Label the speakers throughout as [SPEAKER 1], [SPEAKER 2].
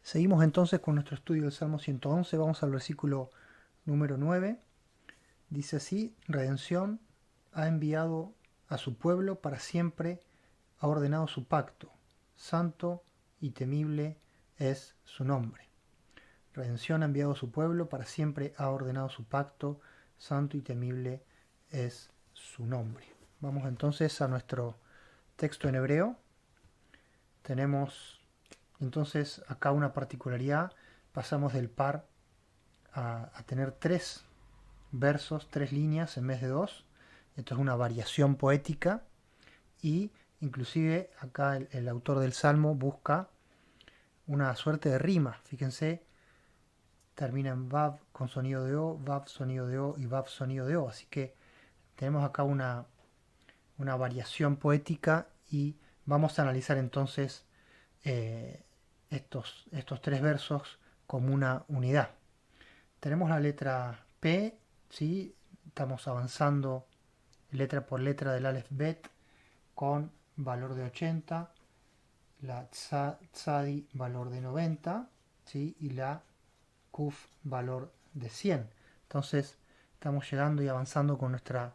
[SPEAKER 1] Seguimos entonces con nuestro estudio del Salmo 111. Vamos al versículo número 9. Dice así: Redención, ha enviado a su pueblo para siempre, ha ordenado su pacto. Santo y temible es su nombre. Redención, ha enviado a su pueblo para siempre, ha ordenado su pacto. Santo y temible es su nombre. Vamos entonces a nuestro texto en hebreo. Tenemos entonces acá una particularidad. Pasamos del par a tener tres versos, tres líneas en vez de dos. Esto es una variación poética y inclusive acá el autor del Salmo busca una suerte de rima. Fíjense, termina en Vav con sonido de O, Vav sonido de O y Vav sonido de O. Así que tenemos acá una variación poética y vamos a analizar entonces eh, estos tres versos como una unidad. Tenemos la letra P, ¿sí? Estamos avanzando letra por letra del Aleph Bet con valor de 80, la Tzadi valor de 90, ¿sí? Y la Kuf valor de 100. Entonces estamos llegando y avanzando con nuestra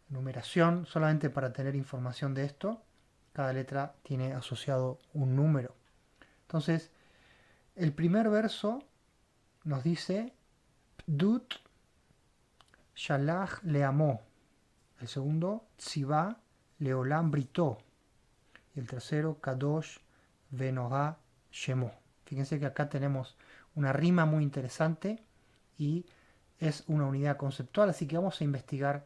[SPEAKER 1] numeración. Solamente para tener información de esto, cada letra tiene asociado un número. Entonces, el primer verso nos dice Dut Shalach Leamó. El segundo, Tzivá Leolam Britó. Y el tercero, Kadosh Venoha Shemó. Fíjense que acá tenemos una rima muy interesante y es una unidad conceptual, así que vamos a investigar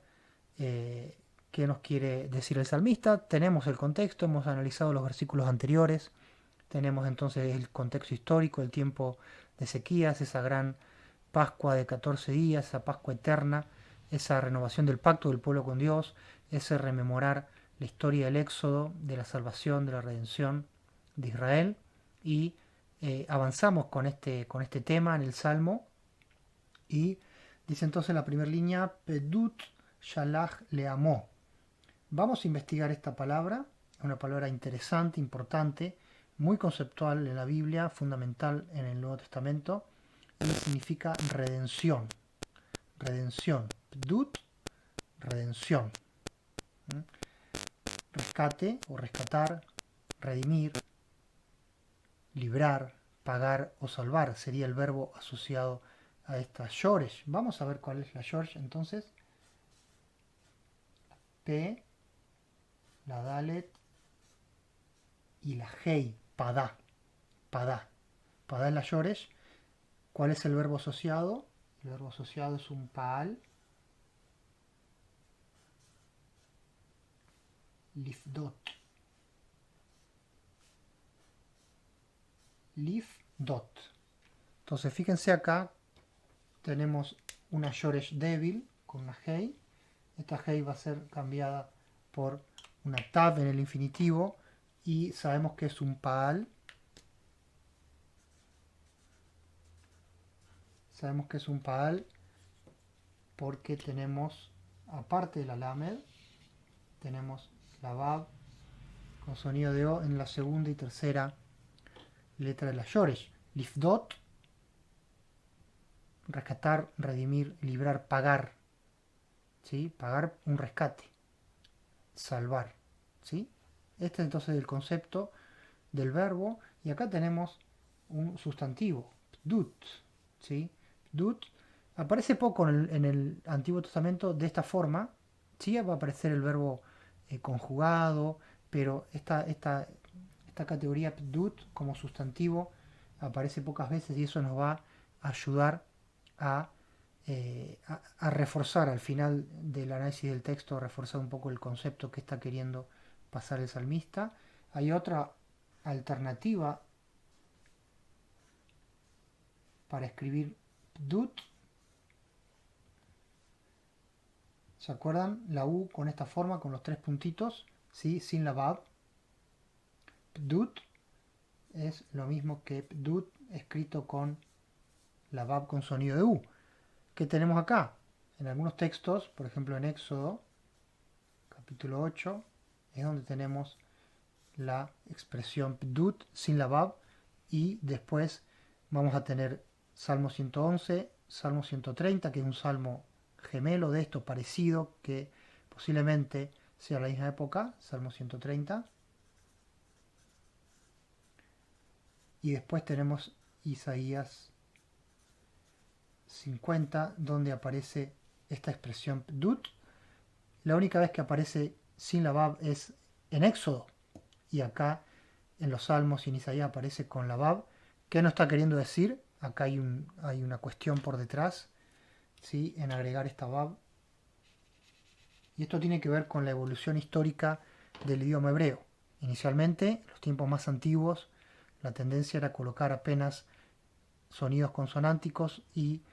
[SPEAKER 1] eh, qué nos quiere decir el salmista. Tenemos el contexto, hemos analizado los versículos anteriores, tenemos entonces el contexto histórico, el tiempo de sequías, esa gran Pascua de 14 días, esa Pascua eterna, esa renovación del pacto del pueblo con Dios, ese rememorar la historia del éxodo, de la salvación, de la redención de Israel y avanzamos con este tema en el Salmo y dice entonces la primera línea, Pedut Shalach Leamó. Vamos a investigar esta palabra, una palabra interesante, importante, muy conceptual en la Biblia, fundamental en el Nuevo Testamento, y significa redención. Redención. Pdut, redención. Rescate o rescatar, redimir, librar, pagar o salvar sería el verbo asociado a esta shoresh. Vamos a ver cuál es la shoresh entonces. P, la dalet y la hei, padá. Padá. Padá es la shoresh. ¿Cuál es el verbo asociado? El verbo asociado es un paal. Lifdot. Lifdot. Entonces fíjense acá, tenemos una shoresh débil con una hei. Esta hei va a ser cambiada por una tav en el infinitivo y sabemos que es un paal. Sabemos que es un paal porque tenemos, aparte de la lamed, tenemos la vav con sonido de O en la segunda y tercera letra de la shoresh. Lifdot, rescatar, redimir, librar, pagar. ¿Sí? Pagar un rescate. Salvar. ¿Sí? Este es entonces el concepto del verbo. Y acá tenemos un sustantivo. Pdut. ¿Sí? Pdut aparece poco en el Antiguo Testamento de esta forma. Sí va a aparecer el verbo conjugado, pero esta categoría pdut como sustantivo aparece pocas veces y eso nos va a ayudar a, a reforzar al final del análisis del texto, reforzar un poco el concepto que está queriendo pasar el salmista. Hay otra alternativa para escribir pdut. ¿Se acuerdan? La U con esta forma, con los tres puntitos, ¿sí? Sin la vav. Pdut es lo mismo que pdut escrito con la vav con sonido de U. ¿Qué tenemos acá? En algunos textos, por ejemplo en Éxodo, capítulo 8, es donde tenemos la expresión pdut sin la vav y después vamos a tener Salmo 111, Salmo 130, que es un salmo gemelo de esto, parecido, que posiblemente sea la misma época, Salmo 130. Y después tenemos Isaías 50, donde aparece esta expresión dut. La única vez que aparece sin la Bab es en Éxodo, y acá en los Salmos y en Isaías aparece con la Bab. ¿Qué nos está queriendo decir? Acá hay una cuestión por detrás, ¿sí? En agregar esta Bab. Y esto tiene que ver con la evolución histórica del idioma hebreo. Inicialmente, en los tiempos más antiguos, la tendencia era colocar apenas sonidos consonánticos y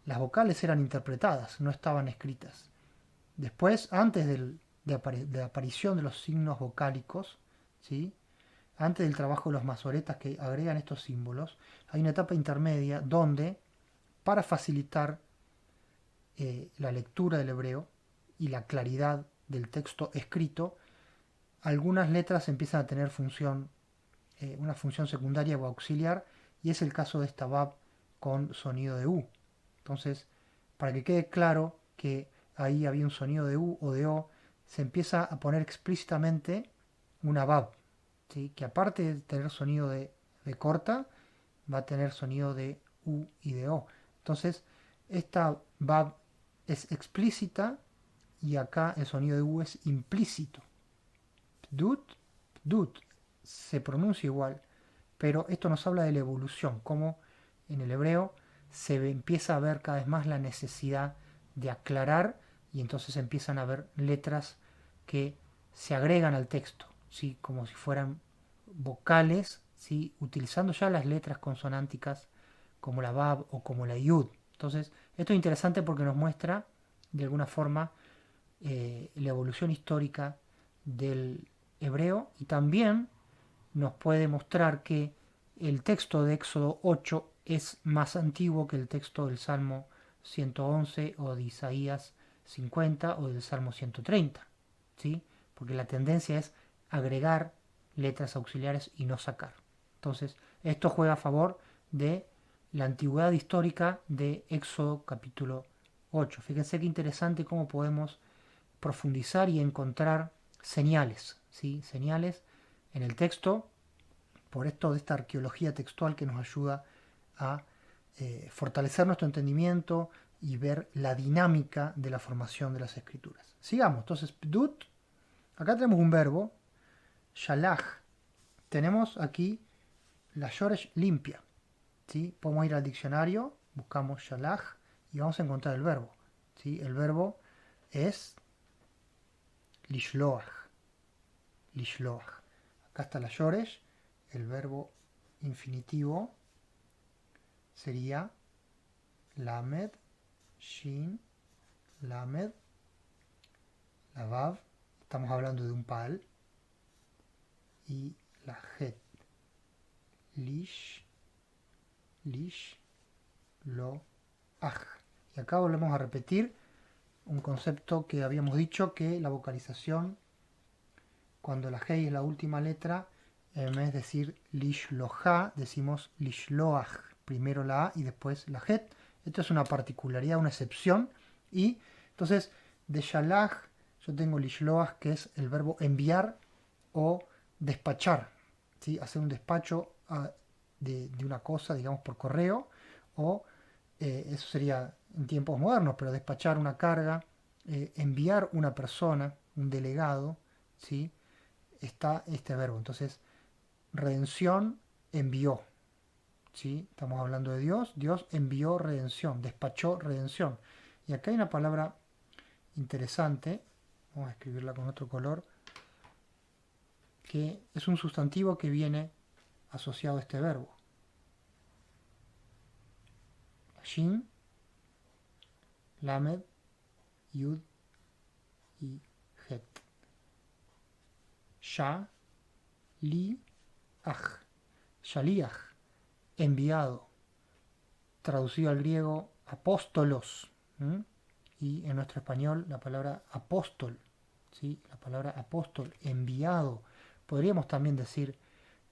[SPEAKER 1] las vocales eran interpretadas, no estaban escritas. Después, antes de la aparición de los signos vocálicos, ¿sí? Antes del trabajo de los masoretas que agregan estos símbolos, hay una etapa intermedia donde, para facilitar la lectura del hebreo y la claridad del texto escrito, algunas letras empiezan a tener una función secundaria o auxiliar, y es el caso de esta Bab con sonido de U. Entonces, para que quede claro que ahí había un sonido de U o de O, se empieza a poner explícitamente una Bab, ¿sí? Que aparte de tener sonido de corta, va a tener sonido de U y de O. Entonces, esta Bab es explícita y acá el sonido de U es implícito. Dut, dut, se pronuncia igual, pero esto nos habla de la evolución, como en el hebreo se empieza a ver cada vez más la necesidad de aclarar, y entonces empiezan a haber letras que se agregan al texto, ¿sí? Como si fueran vocales, ¿sí? Utilizando ya las letras consonánticas como la Bab o como la Yud. Entonces, esto es interesante porque nos muestra de alguna forma la evolución histórica del hebreo, y también nos puede mostrar que el texto de Éxodo 8 es más antiguo que el texto del Salmo 111 o de Isaías 50 o del Salmo 130, ¿sí? Porque la tendencia es agregar letras auxiliares y no sacar. Entonces, esto juega a favor de la antigüedad histórica de Éxodo capítulo 8. Fíjense qué interesante cómo podemos profundizar y encontrar señales, ¿sí? Señales en el texto, por esto de esta arqueología textual que nos ayuda a fortalecer nuestro entendimiento y ver la dinámica de la formación de las escrituras. Sigamos, entonces, pdut, acá tenemos un verbo, shalach, tenemos aquí la shoresh limpia, ¿sí? Podemos ir al diccionario, buscamos shalach y vamos a encontrar el verbo, ¿sí? El verbo es lishloach, lishloach. Acá está la shoresh, el verbo infinitivo sería lamed, shin, lamed, la vav, estamos hablando de un pal, y la het, lish, lish, lo, aj. Y acá volvemos a repetir un concepto que habíamos dicho, que la vocalización, cuando la G es la última letra, en vez de decir lishloja, decimos lishloaj. Primero la A y después la Het. Esto es una particularidad, una excepción. Y entonces, de shalaj, yo tengo lishloaj, que es el verbo enviar o despachar, ¿sí? Hacer un despacho de una cosa, digamos, por correo, o eso sería en tiempos modernos, pero despachar una carga, enviar una persona, un delegado, ¿sí? Está este verbo. Entonces, redención, envió, ¿sí? Estamos hablando de Dios. Dios envió redención, despachó redención. Y acá hay una palabra interesante, vamos a escribirla con otro color, que es un sustantivo que viene asociado a este verbo. Shin, Lamed, Yud y Het. Sha, Li, Aj. Shaliach, enviado. Traducido al griego, apóstolos. ¿Mm? Y en nuestro español la palabra apóstol, ¿sí? La palabra apóstol, enviado. Podríamos también decir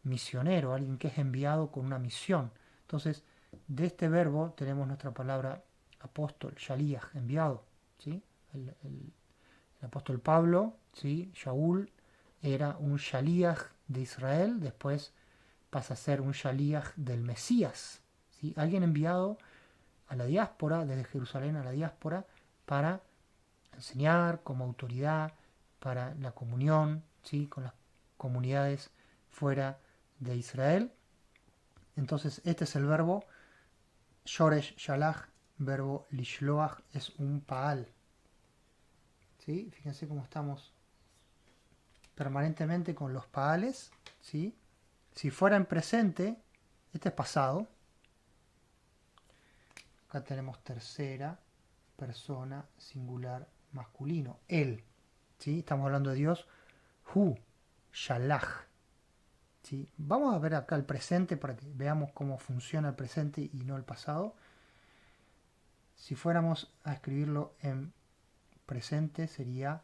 [SPEAKER 1] misionero, alguien que es enviado con una misión. Entonces, de este verbo tenemos nuestra palabra apóstol, shaliach, enviado. ¿Sí? El apóstol Pablo, ¿sí? Shaul, era un shaliach de Israel, después pasa a ser un shaliach del Mesías. ¿Sí? Alguien enviado a la diáspora, desde Jerusalén a la diáspora, para enseñar como autoridad, para la comunión, ¿sí? Con las comunidades fuera de Israel. Entonces este es el verbo Shoresh Shalach, verbo Lishloach, es un Paal. ¿Sí? Fíjense cómo estamos permanentemente con los Paales. ¿Sí? Si fuera en presente, este es pasado. Acá tenemos tercera persona singular masculino. Él. ¿Sí? Estamos hablando de Dios. Hu, Shalach. ¿Sí? Vamos a ver acá el presente para que veamos cómo funciona el presente y no el pasado. Si fuéramos a escribirlo en presente sería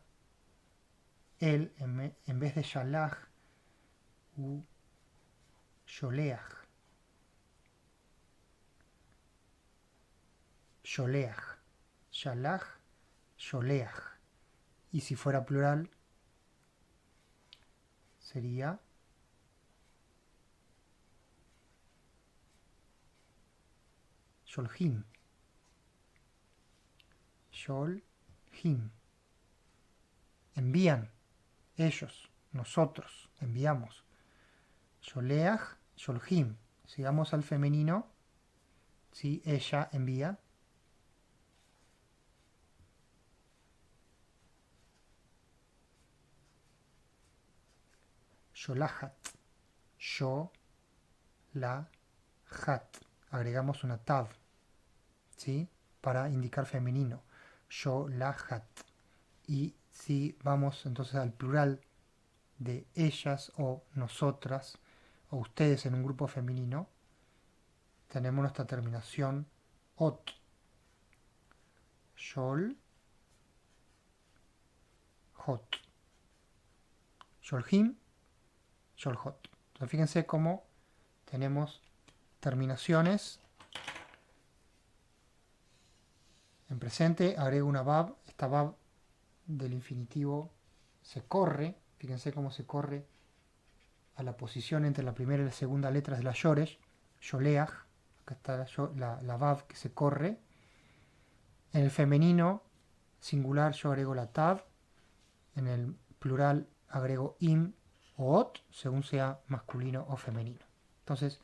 [SPEAKER 1] él en vez de Shalach u Sholeach. Sholeach. Shalach, Sholeach. Y si fuera plural sería Sholhim. Sholhim. Envían. Ellos. Nosotros. Enviamos. Sholeach, Sholhim. Si vamos al femenino, si ella envía. Sholachat. Sholachat. Agregamos una tav, ¿sí? Para indicar femenino. Sholachat. Y si vamos entonces al plural de ellas o nosotras o ustedes en un grupo femenino, tenemos nuestra terminación ot. Shol, hot. Sholhim, sholhot. Entonces fíjense cómo tenemos terminaciones. En presente agrego una bab. Esta bab del infinitivo se corre. Fíjense cómo se corre a la posición entre la primera y la segunda letra de la Yoresh. Yoleach. Acá está la bab que se corre. En el femenino singular yo agrego la tav. En el plural agrego im o ot, según sea masculino o femenino. Entonces,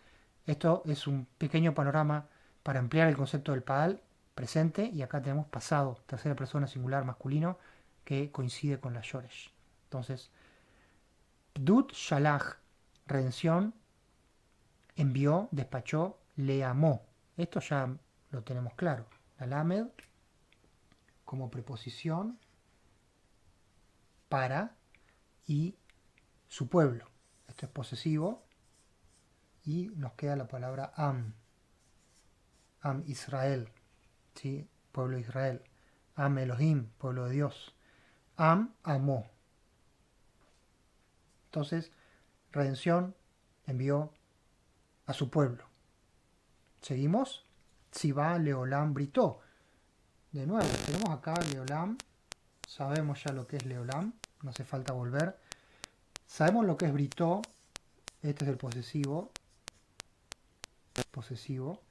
[SPEAKER 1] esto es un pequeño panorama para ampliar el concepto del paal presente, y acá tenemos pasado, tercera persona singular masculino, que coincide con la yoresh. Entonces, Pdut Shalach, redención, envió, despachó, le amó. Esto ya lo tenemos claro. La lamed como preposición para y su pueblo. Esto es posesivo y nos queda la palabra Am. Am Israel, ¿sí? Pueblo de Israel. Am Elohim, pueblo de Dios. Am amó. Entonces, redención envió a su pueblo. Seguimos. Tziva Leolam Britó. De nuevo, tenemos acá Leolam. Sabemos ya lo que es Leolam. No hace falta volver. Sabemos lo que es Britó. Este es el posesivo. Posesivo.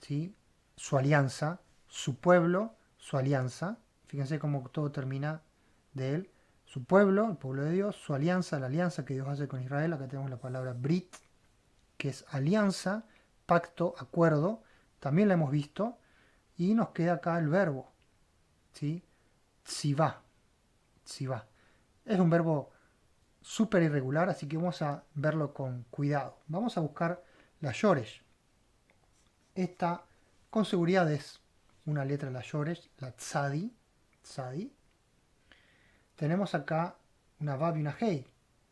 [SPEAKER 1] ¿Sí? Su alianza. Su pueblo. Su alianza. Fíjense cómo todo termina de él. Su pueblo, el pueblo de Dios. Su alianza, la alianza que Dios hace con Israel. Acá tenemos la palabra Brit, que es alianza, pacto, acuerdo. También la hemos visto. Y nos queda acá el verbo. ¿Sí? Tzivá. Tzivá. Es un verbo súper irregular, así que vamos a verlo con cuidado. Vamos a buscar la Yoresh. Esta con seguridad es una letra de la Yoresh, la Tzadi. Tzadi. Tenemos acá una Vav y una Hei.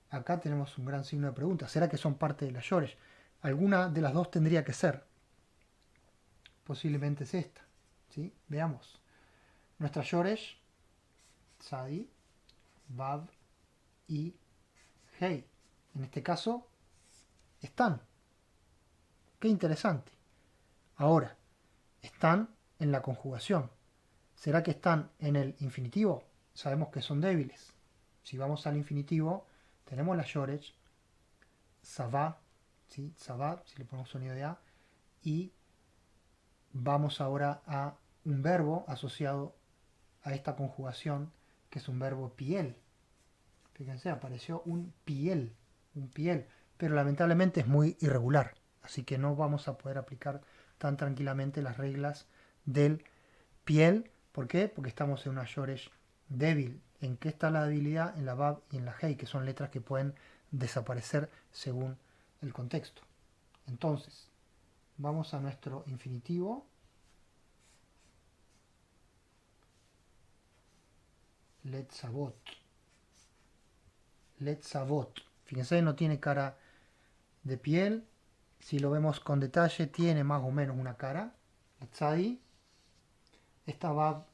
[SPEAKER 1] Acá tenemos un gran signo de pregunta. ¿Será que son parte de la Yoresh? Alguna de las dos tendría que ser. Posiblemente es esta. ¿Sí? Veamos. Nuestra Yoresh, Tzadi, Vav y Hei. En este caso, están. Qué interesante. Ahora, están en la conjugación. ¿Será que están en el infinitivo? Sabemos que son débiles. Si vamos al infinitivo, tenemos la Shoresh, Savá, ¿sí? Savá, si le ponemos sonido de A, y vamos ahora a un verbo asociado a esta conjugación, que es un verbo piel. Fíjense, apareció un piel, pero lamentablemente es muy irregular, así que no vamos a poder aplicar tan tranquilamente las reglas del piel. ¿Por qué? Porque estamos en una Shoresh débil. ¿En qué está la debilidad? En la Bab y en la Hei, que son letras que pueden desaparecer según el contexto. Entonces, vamos a nuestro infinitivo. Letzavot. Letzavot. Fíjense, no tiene cara de piel. Si lo vemos con detalle, tiene más o menos una cara. Letzadi. Esta Bab,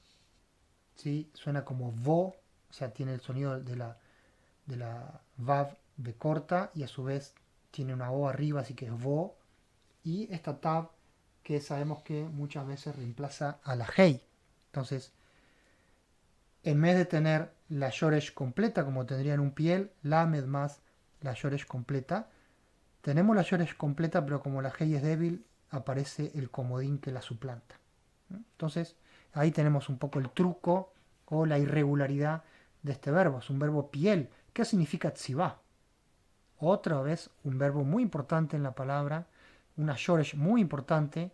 [SPEAKER 1] ¿sí? Suena como vo, o sea, tiene el sonido de la Vav de corta y a su vez tiene una O arriba, así que es vo. Y esta Tav, que sabemos que muchas veces reemplaza a la Hei. Entonces, en vez de tener la Shoresh completa, como tendría en un piel, Lamed más la Shoresh completa, tenemos la Shoresh completa, pero como la Hei es débil, aparece el comodín que la suplanta. Entonces, ahí tenemos un poco el truco o la irregularidad de este verbo. Es un verbo piel. ¿Qué significa tzivá? Otra vez, un verbo muy importante en la palabra, una shoresh muy importante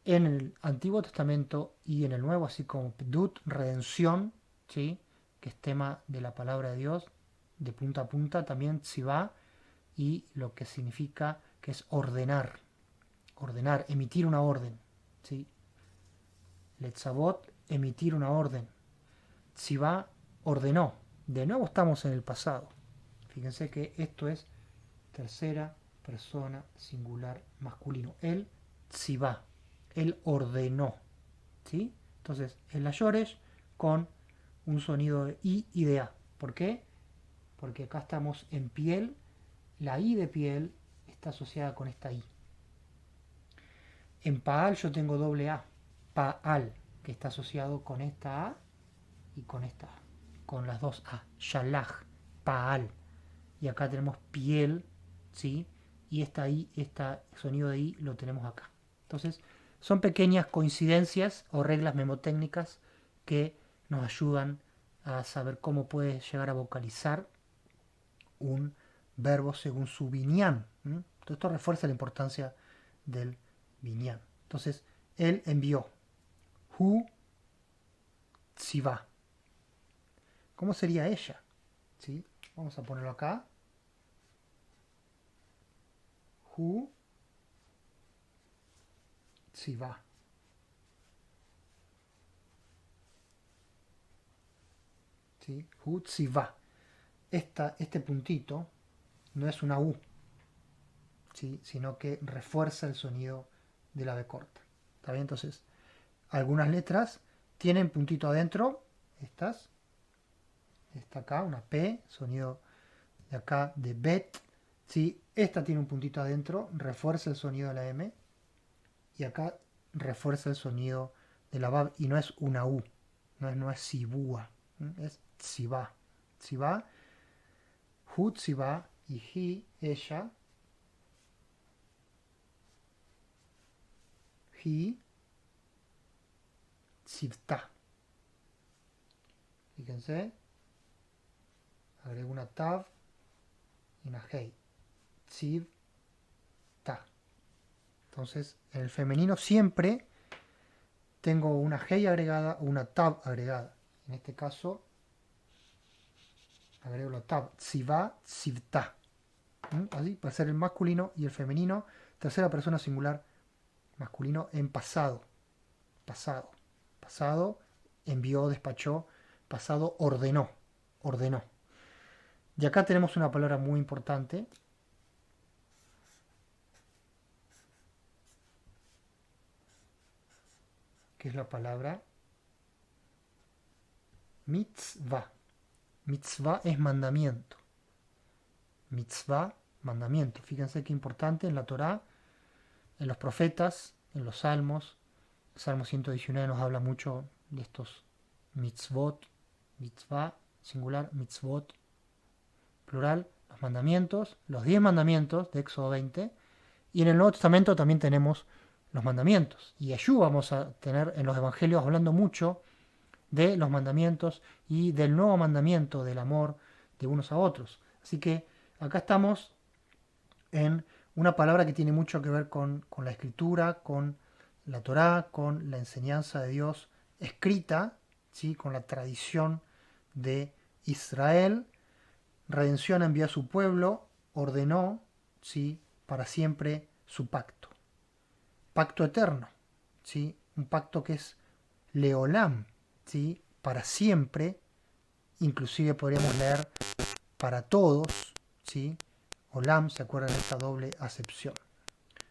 [SPEAKER 1] en el Antiguo Testamento y en el Nuevo, así como pdut, redención, ¿sí? Que es tema de la palabra de Dios, de punta a punta, también tzivá, y lo que significa que es ordenar, ordenar, emitir una orden, ¿sí? Letzavot, emitir una orden. Tzivá, ordenó. De nuevo estamos en el pasado. Fíjense que esto es tercera persona singular masculino. Él tzivá. Él ordenó. ¿Sí? Entonces, es la Yoresh con un sonido de I y de A. ¿Por qué? Porque acá estamos en piel. La I de piel está asociada con esta I. En Paal yo tengo doble A. Paal, que está asociado con esta A y con esta A. Con las dos A. Shalach, Paal. Y acá tenemos piel, ¿sí? Y esta I, este sonido de I lo tenemos acá. Entonces, son pequeñas coincidencias o reglas memotécnicas que nos ayudan a saber cómo puede llegar a vocalizar un verbo según su binyan. Todo esto refuerza la importancia del binyan. Entonces, él envió. Hu tziva. ¿Cómo sería ella? ¿Sí? Vamos a ponerlo acá. Hu tziva. ¿Sí? Hu tziva. Este puntito no es una U, ¿sí? Sino que refuerza el sonido de la B corta. ¿Está bien? Entonces, algunas letras tienen puntito adentro. Estas. Esta acá, una P, sonido de acá de bet. ¿Sí? Esta tiene un puntito adentro, refuerza el sonido de la M. Y acá refuerza el sonido de la Bab y no es una U. No es sibúa. Es tzibá. Tzibá. Hu tzibá y hi, ella. Hi tzivta. Fíjense. Agrego una tav y una hei. Tzivta. Entonces, en el femenino siempre tengo una hei agregada o una tav agregada. En este caso, agrego la tav. Tzivá, tzivta. Así, para ser el masculino y el femenino. Tercera persona singular masculino en pasado. Pasado. Pasado, envió, despachó. Pasado, ordenó. Ordenó. Y acá tenemos una palabra muy importante. Que es la palabra mitzvah. Mitzvah es mandamiento. Mitzvah, mandamiento. Fíjense qué importante en la Torá. en los profetas, en los salmos. El Salmo 119 nos habla mucho de estos mitzvot, mitzvah, singular, mitzvot, plural, los mandamientos, los 10 mandamientos de Éxodo 20. Y en el Nuevo Testamento también tenemos los mandamientos. Y allí vamos a tener en los evangelios hablando mucho de los mandamientos y del nuevo mandamiento del amor de unos a otros. Así que acá estamos en una palabra que tiene mucho que ver con la escritura, con la Torá, con la enseñanza de Dios escrita, ¿sí? Con la tradición de Israel. Redención envió a su pueblo, ordenó, ¿sí? Para siempre su pacto. Pacto eterno, ¿sí? Un pacto que es Leolam, ¿sí? Para siempre, inclusive podríamos leer para todos, ¿sí? Olam, ¿se acuerdan de esta doble acepción?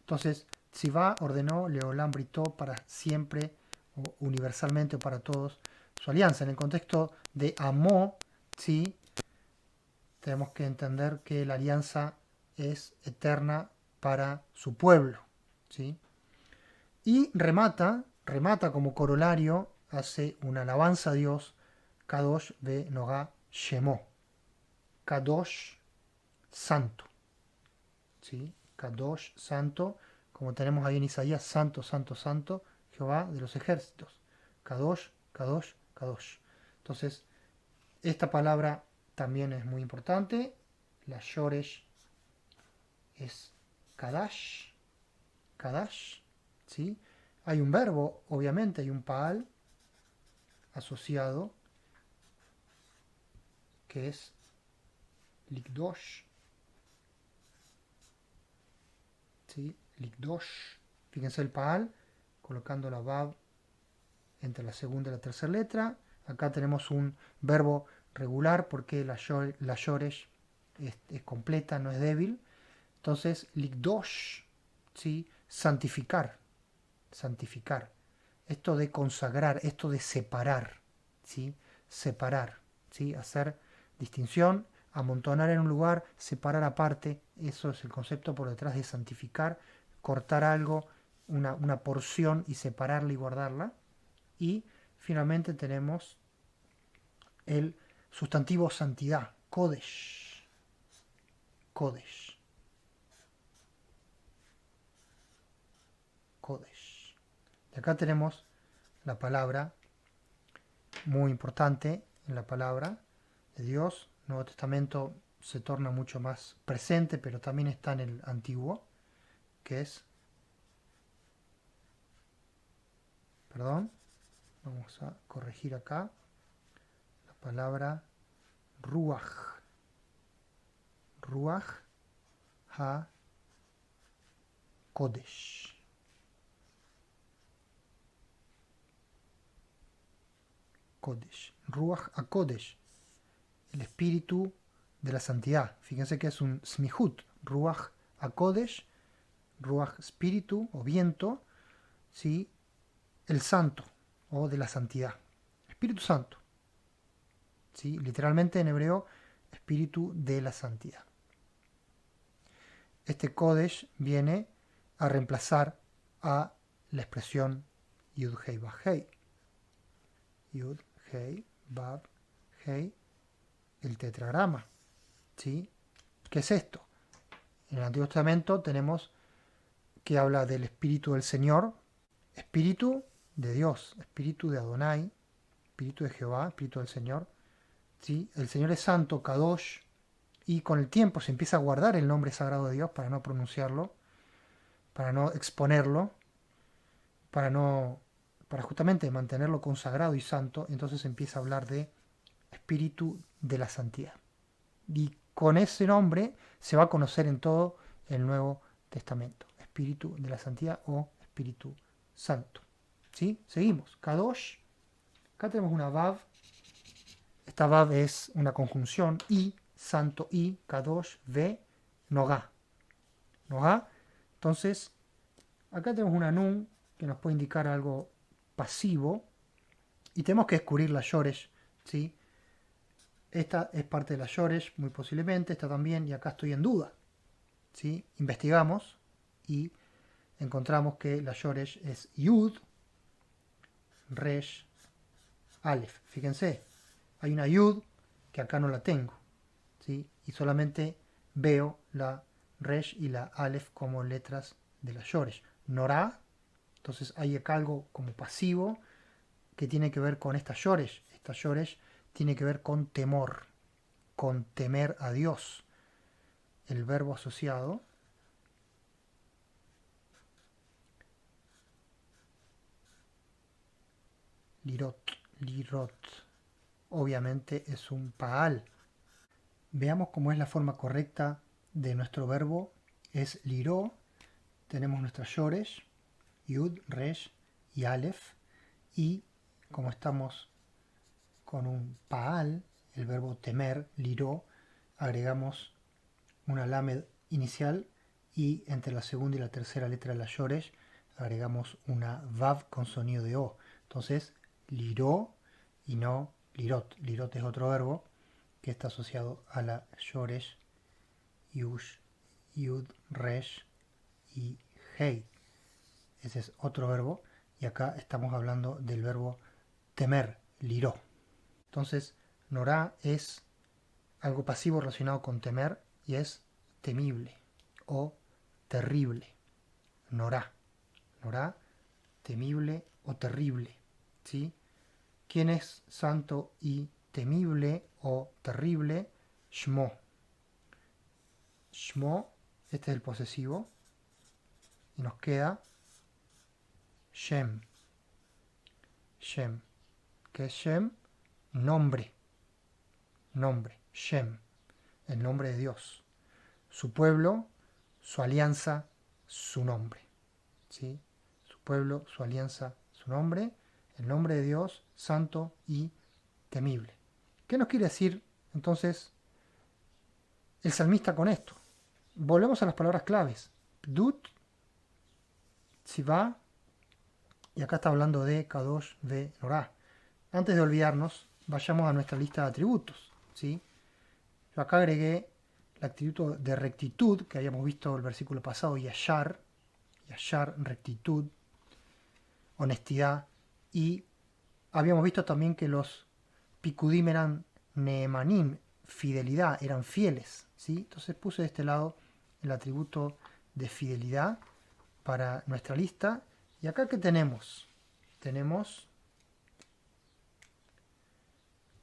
[SPEAKER 1] Entonces, Tzivá ordenó, Leolam britó para siempre, o universalmente o para todos, su alianza. En el contexto de Amó, ¿sí? Tenemos que entender que la alianza es eterna para su pueblo, ¿sí? Y remata como corolario, hace una alabanza a Dios, Kadosh ve Nogá Shemó. Kadosh, santo. ¿Sí? Kadosh, santo, como tenemos ahí en Isaías, santo, santo, santo, Jehová de los ejércitos. Kadosh, Kadosh, Kadosh. Entonces, esta palabra también es muy importante. La Shoresh es Kadash, Kadash, ¿sí? Hay un verbo, obviamente, hay un Paal asociado, que es Likdosh, ¿sí? Likdosh. Fíjense el Paal, colocando la Vav entre la segunda y la tercera letra. Acá tenemos un verbo regular porque la Shoresh es completa, no es débil. Entonces, Likdosh, ¿sí? Santificar, santificar. Esto de consagrar, esto de separar, ¿sí? Separar, ¿sí? Hacer distinción, amontonar en un lugar, separar aparte. Eso es el concepto por detrás de santificar, cortar algo, una porción y separarla y guardarla. Y finalmente tenemos el sustantivo santidad, Kodesh, Kodesh, Kodesh. Y acá tenemos la palabra, muy importante en la palabra de Dios. El Nuevo Testamento se torna mucho más presente, pero también está en el Antiguo, que es, perdón, vamos a corregir acá, la palabra Ruach, Ruach HaKodesh. Kodesh, Ruach HaKodesh, el espíritu de la santidad. Fíjense que es un smihut, Ruach HaKodesh, Ruach espíritu o viento, ¿sí? El santo o de la santidad. Espíritu Santo, ¿sí? Literalmente en hebreo, espíritu de la santidad. Este Kodesh viene a reemplazar a la expresión Yud Hei Vav Hei. Yud Hei Vav Hei, el tetragrama, ¿sí? ¿Qué es esto? En el Antiguo Testamento tenemos que habla del Espíritu del Señor, Espíritu de Dios, Espíritu de Adonai, Espíritu de Jehová, Espíritu del Señor, ¿sí? El Señor es santo, Kadosh, y con el tiempo se empieza a guardar el nombre sagrado de Dios para no pronunciarlo, para no exponerlo, para justamente mantenerlo consagrado y santo. Entonces se empieza a hablar de Espíritu de la Santidad. Y con ese nombre se va a conocer en todo el Nuevo Testamento. Espíritu de la Santidad o Espíritu Santo. ¿Sí? Seguimos. Kadosh. Acá tenemos una Vav. Esta Vav es una conjunción. I, santo I, Kadosh, Ve, Nogá. Nogá. Entonces, acá tenemos una Nun que nos puede indicar algo pasivo. Y tenemos que descubrir la Shoresh. ¿Sí? Esta es parte de la Shoresh, muy posiblemente. Esta también. Y acá estoy en duda. ¿Sí? Investigamos y encontramos que la Yoresh es Yud, Resh, Aleph. Fíjense, hay una Yud que acá no la tengo, ¿sí? Y solamente veo la Resh y la Aleph como letras de la Yoresh. Norá, entonces hay acá algo como pasivo que tiene que ver con esta Yoresh. Esta Yoresh tiene que ver con temor, con temer a Dios. El verbo asociado lirot, lirot, obviamente es un paal. Veamos cómo es la forma correcta de nuestro verbo. Es liró, tenemos nuestra Yoresh, Yud, Resh y Aleph. Y como estamos con un paal, el verbo temer, liró, agregamos una lamed inicial y entre la segunda y la tercera letra de la Yoresh agregamos una vav con sonido de o. Entonces, liró y no lirot. Lirot es otro verbo que está asociado a la Yoresh, Yush, Yud, Resh y Hei. Ese es otro verbo y acá estamos hablando del verbo temer, liró. Entonces, norá es algo pasivo relacionado con temer y es temible o terrible. Norá. Norá, temible o terrible. ¿Sí? ¿Quién es santo y temible o terrible? Shmo. Shmo, este es el posesivo. Y nos queda Shem. Shem. ¿Qué es Shem? Nombre. Nombre. Shem. El nombre de Dios. Su pueblo, su alianza, su nombre. ¿Sí? Su pueblo, su alianza, su nombre. El nombre de Dios, santo y temible. ¿Qué nos quiere decir entonces el salmista con esto? Volvemos a las palabras claves. Dut, Tzivá, y acá está hablando de Kadosh ve Norah. Antes de olvidarnos, vayamos a nuestra lista de atributos. ¿Sí? Yo acá agregué el atributo de rectitud, que habíamos visto el versículo pasado, Yashar, rectitud, honestidad, y habíamos visto también que los Pikudim eran Neemanim, fidelidad, eran fieles. ¿Sí? Entonces puse de este lado el atributo de fidelidad para nuestra lista. ¿Y acá qué tenemos? Tenemos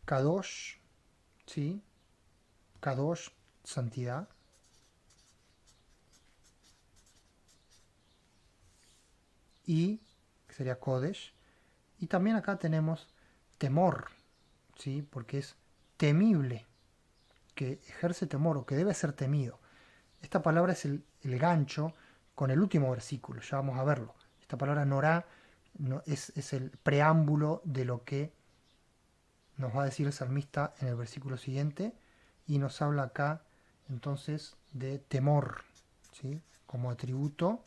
[SPEAKER 1] Kadosh, ¿sí? Kadosh, santidad. Y, que sería Kodesh. Y también acá tenemos temor, ¿sí? Porque es temible, que ejerce temor o que debe ser temido. Esta palabra es el gancho con el último versículo, ya vamos a verlo. Esta palabra norá es el preámbulo de lo que nos va a decir el salmista en el versículo siguiente y nos habla acá entonces de temor, ¿sí? Como atributo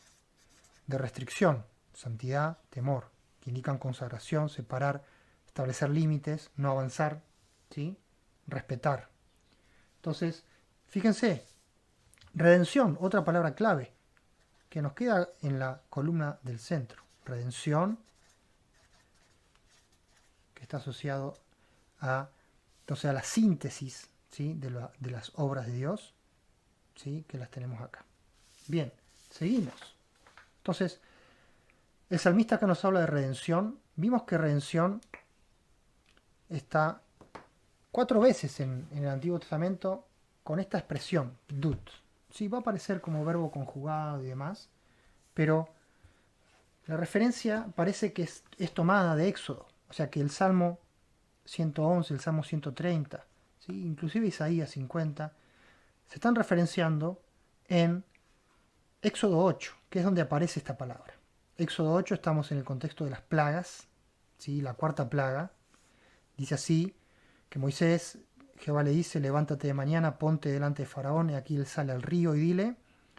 [SPEAKER 1] de restricción, santidad, temor, que indican consagración, separar, establecer límites, no avanzar, ¿sí? Respetar. Entonces, fíjense, redención, otra palabra clave que nos queda en la columna del centro. Redención, que está asociado entonces a la síntesis, ¿sí? de las obras de Dios, ¿sí? Que las tenemos acá. Bien, seguimos. Entonces, el salmista acá nos habla de redención. Vimos que redención está 4 veces en el Antiguo Testamento con esta expresión, dut. Sí, va a aparecer como verbo conjugado y demás, pero la referencia parece que es tomada de Éxodo. O sea que el Salmo 111, el Salmo 130, ¿sí? Inclusive Isaías 50, se están referenciando en Éxodo 8, que es donde aparece esta palabra. Éxodo 8 estamos en el contexto de las plagas, ¿sí? La cuarta plaga. Dice así, que Moisés, Jehová le dice, levántate de mañana, ponte delante de Faraón, y aquí él sale al río y dile,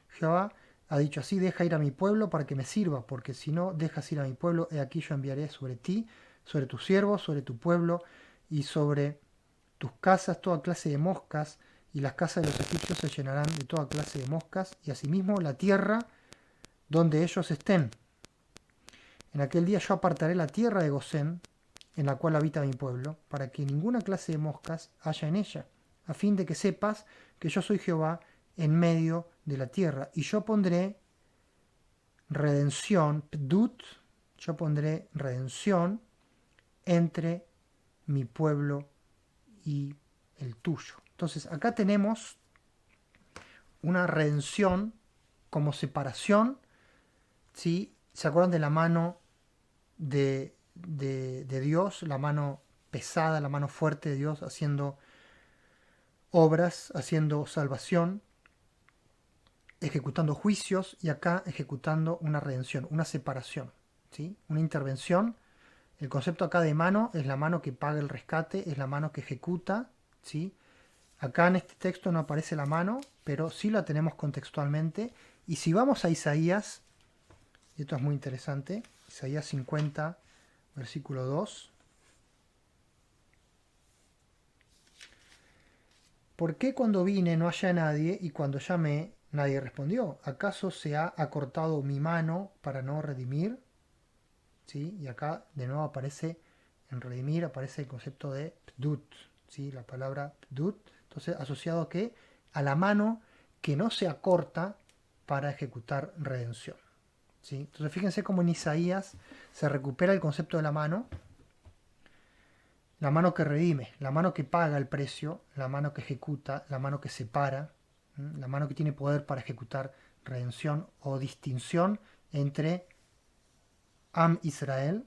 [SPEAKER 1] Jehová ha dicho así, deja ir a mi pueblo para que me sirva, porque si no dejas ir a mi pueblo, he aquí yo enviaré sobre ti, sobre tus siervos, sobre tu pueblo y sobre tus casas toda clase de moscas, y las casas de los egipcios se llenarán de toda clase de moscas, y asimismo la tierra donde ellos estén. En aquel día yo apartaré la tierra de Gosén, en la cual habita mi pueblo, para que ninguna clase de moscas haya en ella, a fin de que sepas que yo soy Jehová en medio de la tierra. Y yo pondré redención, pdut, yo pondré redención entre mi pueblo y el tuyo. Entonces acá tenemos una redención como separación, ¿sí? ¿Se acuerdan de la mano de Dios, la mano pesada, la mano fuerte de Dios haciendo obras, haciendo salvación, ejecutando juicios y acá ejecutando una redención, una separación, ¿sí? Una intervención. El concepto acá de mano es la mano que paga el rescate, es la mano que ejecuta, ¿sí? Acá en este texto no aparece la mano, pero sí la tenemos contextualmente. Y si vamos a Isaías, y esto es muy interesante, Isaías 50, versículo 2. ¿Por qué cuando vine no hallé a nadie y cuando llamé nadie respondió? ¿Acaso se ha acortado mi mano para no redimir? ¿Sí? Y acá de nuevo aparece, en redimir aparece el concepto de pdut, ¿sí? La palabra pdut, entonces asociado a qué? A la mano que no se acorta para ejecutar redención, ¿sí? Entonces fíjense cómo en Isaías se recupera el concepto de la mano que redime, la mano que paga el precio, la mano que ejecuta, la mano que separa, la mano que tiene poder para ejecutar redención o distinción entre Am Israel,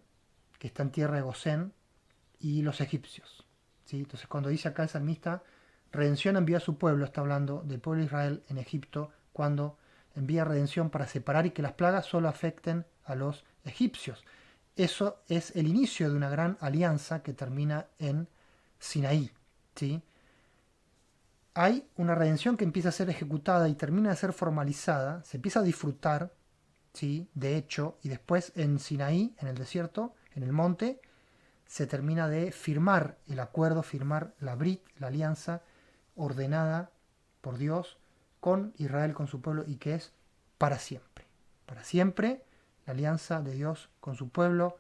[SPEAKER 1] que está en tierra de Gosén, y los egipcios, ¿sí? Entonces cuando dice acá el salmista, redención envía a su pueblo, está hablando del pueblo de Israel en Egipto, cuando envía redención para separar y que las plagas solo afecten a los egipcios. Eso es el inicio de una gran alianza que termina en Sinaí, ¿sí? Hay una redención que empieza a ser ejecutada y termina de ser formalizada, se empieza a disfrutar, ¿sí? De hecho, y después en Sinaí, en el desierto, en el monte, se termina de firmar el acuerdo, firmar la Brit, la alianza ordenada por Dios con Israel, con su pueblo, y que es para siempre. Para siempre, la alianza de Dios con su pueblo.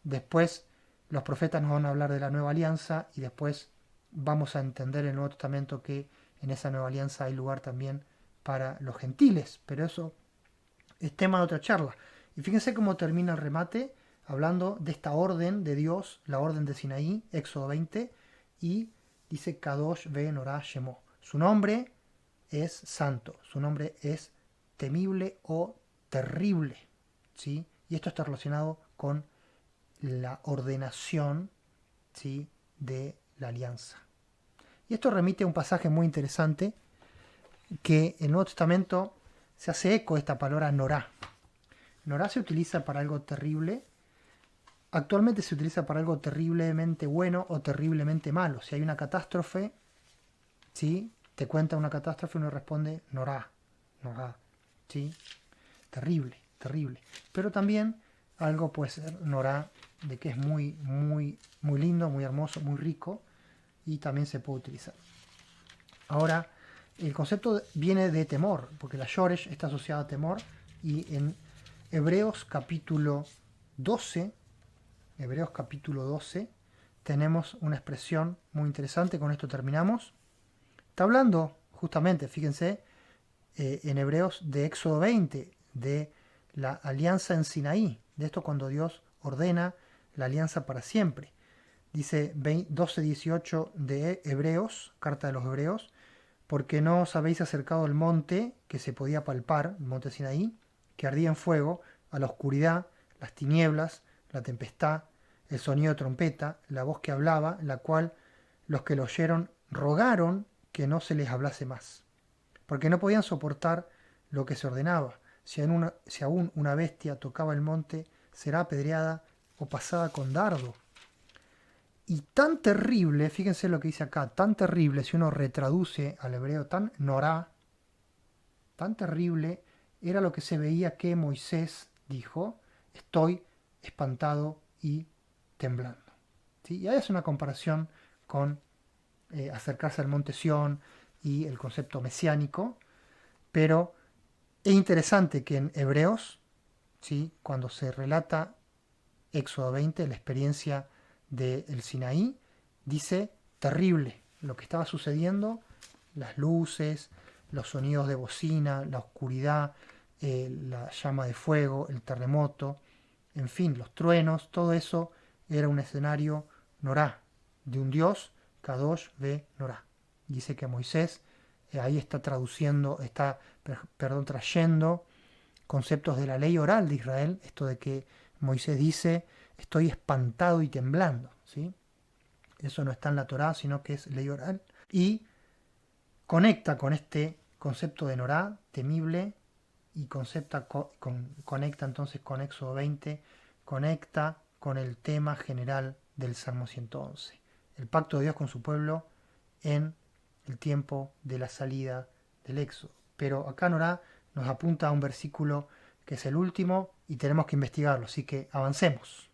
[SPEAKER 1] Después los profetas nos van a hablar de la nueva alianza y después vamos a entender en el Nuevo Testamento que en esa nueva alianza hay lugar también para los gentiles. Pero eso es tema de otra charla. Y fíjense cómo termina el remate hablando de esta orden de Dios, la orden de Sinaí, Éxodo 20, y dice Kadosh ve Norah Shemo. Su nombre es santo, su nombre es temible o terrible, ¿sí? Y esto está relacionado con la ordenación, ¿sí? De la alianza. Y esto remite a un pasaje muy interesante que en el Nuevo Testamento se hace eco de esta palabra Norah. Norah se utiliza para algo terrible. Actualmente se utiliza para algo terriblemente bueno o terriblemente malo. Si hay una catástrofe, ¿sí? Te cuenta una catástrofe, uno responde Norah, Norah, ¿sí? Terrible, terrible. Pero también algo puede ser Norah de que es muy, muy, muy lindo, muy hermoso, muy rico y también se puede utilizar. Ahora, el concepto viene de temor, porque la Yoresh está asociada a temor y en Hebreos capítulo 12, Hebreos capítulo 12, tenemos una expresión muy interesante, con esto terminamos. Está hablando justamente, fíjense, en Hebreos de Éxodo 20, de la alianza en Sinaí, de esto cuando Dios ordena la alianza para siempre. Dice 12:18 de Hebreos, carta de los Hebreos, porque no os habéis acercado al monte que se podía palpar, el monte Sinaí, que ardía en fuego, a la oscuridad, las tinieblas, la tempestad, el sonido de trompeta, la voz que hablaba, la cual los que lo oyeron rogaron que no se les hablase más, porque no podían soportar lo que se ordenaba. Si aún una bestia tocaba el monte, será apedreada o pasada con dardo. Y tan terrible, fíjense lo que dice acá, tan terrible, si uno retraduce al hebreo, tan norá, tan terrible, era lo que se veía que Moisés dijo, estoy espantado y temblando. ¿Sí? Y ahí es una comparación con acercarse al monte Sión y el concepto mesiánico, pero es interesante que en Hebreos ¿sí? Cuando se relata Éxodo 20, la experiencia del Sinaí, dice terrible lo que estaba sucediendo, las luces, los sonidos de bocina, la oscuridad, la llama de fuego, el terremoto, en fin, los truenos, todo eso era un escenario Norá, de un dios, Kadosh ve Norá. Dice que Moisés ahí está traduciendo, perdón, trayendo conceptos de la ley oral de Israel, esto de que Moisés dice, estoy espantado y temblando, ¿sí? Eso no está en la Torá, sino que es ley oral. Y conecta con este concepto de Norá, temible, y conecta entonces con Éxodo 20, conecta con el tema general del Salmo 111, el pacto de Dios con su pueblo en el tiempo de la salida del Éxodo. Pero acá Norá nos apunta a un versículo que es el último y tenemos que investigarlo, así que avancemos.